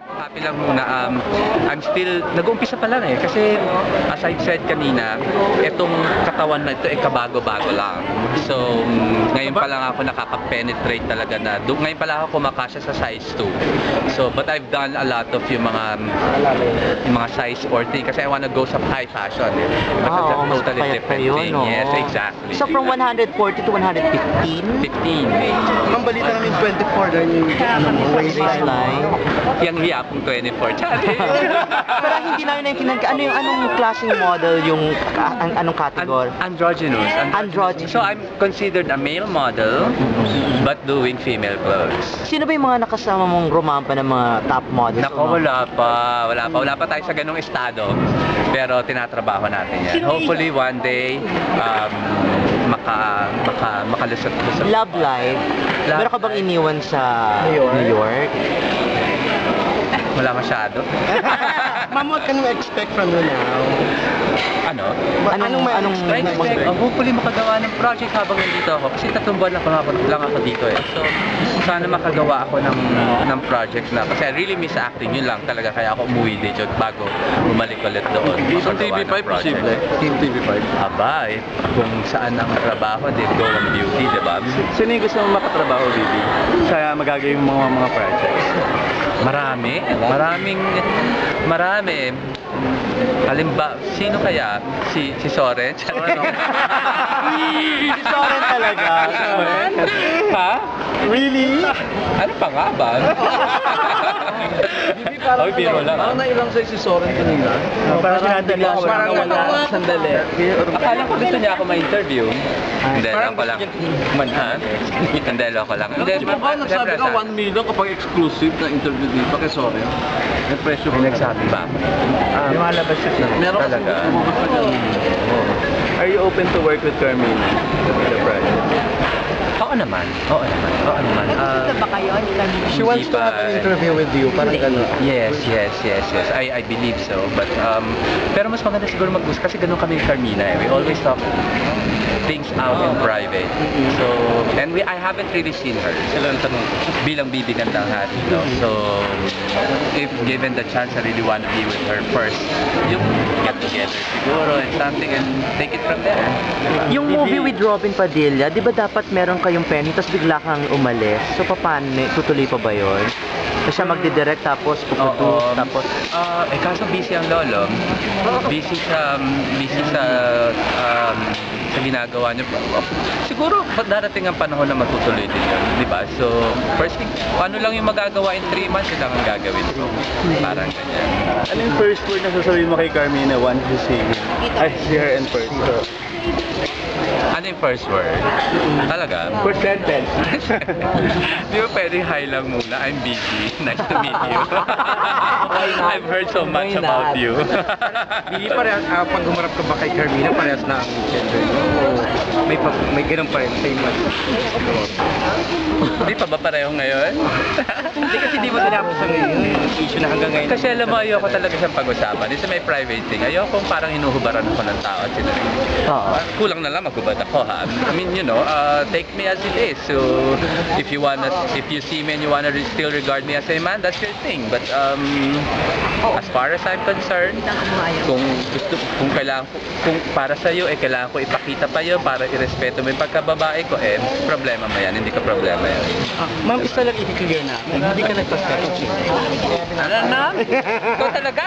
Happy lang muna. I'm still, nag-uumpisa pa lang eh. Kasi as I said kanina, itong katawan na ito kabago-bago lang. So, ngayon pa lang ako nakaka-penetrate talaga na. Ngayon pa lang ako kumakasya sa size 2. So, but I've done a lot of yung mga size 40 kasi I wanna go sa high fashion eh. But that's a totally different thing. No? Yes, exactly. So, from 140 to 115? 15. Ang balita namin 24 na yung Waistline. Yang hiya pong 24. Chari! Pero hindi namin naintindihan ka, anong klaseng model yung, anong category? Androgynous. Androgynous. So I'm considered a male model, but doing female clothes. Sino ba yung mga nakasama mong rumampa ng mga top models? Nako, wala pa tayo sa ganung estado. Pero tinatrabaho natin yan. Hopefully one day, makalusot. Love life. Meron ka bang iniwan sa New York? Wala masyado. Ma'am, what can we expect from you now? Ano? Anong Hopefully makagawa ng project habang nandito ako. Kasi 3 buwan lang ako dito eh. So, sana makagawa ako ng project na. Kasi I really miss acting. Yun lang talaga. Kaya ako umuwi dito bago bumalik ulit doon. Sa TV5 posible? Team TV5? Aba, kung saan ang trabaho, din go ang beauty, di ba? Sino yung gusto mong makatrabaho, Bibi? Sa magagawin mga projects? Marami. Halimbawa, sino kaya? Si Soren? Si Soren talaga. Ha? Really? Ano pa nga ba? Bibi, parang Oy, biro lang. Parang nailang sa'yo si Soren kanina. Parang sinadali ako. Parang wala. Sandali. Akala ko gusto niya ako ma-interview. Hindi, loko lang. Hindi, loko lang. Hindi, Nagsabi ka 1 million kapag exclusive na interview dito kay Soren. May presyo May nagsabi ba? Lumalabas siya. Meron kasi Talaga? lumabas na ganun. Are you open to work with Carmine in the project? Oo naman. Nagkikita ba kayo? She wants to have an interview with you, parang gano'n. Yes. I believe so. But pero mas maganda siguro mag-usap kasi ganun kami ni Carmina eh. We always talk things out in private. So, and I haven't really seen her. Sila ang tanong bilang bibigyan ng hari, no? So, if given the chance, I really want to be with her first. Yung get together siguro and something and take it from there. Yung movie with Robin Padilla, di ba dapat meron kayong penny tapos bigla kang umalis? So paano? Tutuloy pa ba yun? So siya magdidirect tapos puputus tapos... kaso busy ang lolo. Busy sa ginagawa niya. Siguro darating ang panahon na matutuloy din yun, di ba? So, first thing, ano lang yung magagawa in 3 months, yun lang ang gagawin ko. Parang ganyan. Ano yung first word na sasabihin mo kay Carmina once you see her in person? Ano yung first word? Talaga? First sentence. Di ba pwedeng hi lang muna? I'm busy. Nice to meet you. I've heard so much about you. Hindi parehas, pag humarap ka ba kay Carmina, parehas na ang gender mo? May ganun pa rin, same as. Hindi pa ba pareho ngayon? Hindi kasi di mo tinapos ang issue na hanggang ngayon. Kasi alam mo, ayoko talaga siyang pag-usapan. It's my private thing. Ayoko parang hinuhubaran ako ng tao at sinarinig. Kulang na lang maghubad ako, ha? I mean, take me as it is. So, if you see me and you wanna still regard me as a man, that's your thing. But as far as I'm concerned, kung para sa iyo kailangan ko ipakita pa yun para irespeto mo yung pagkababae ko, problema mo yan, hindi ka problema yan. Ma'am, isa lang i-clear na. Hindi ka nagpa-sketching. Ano na? Ikaw talaga?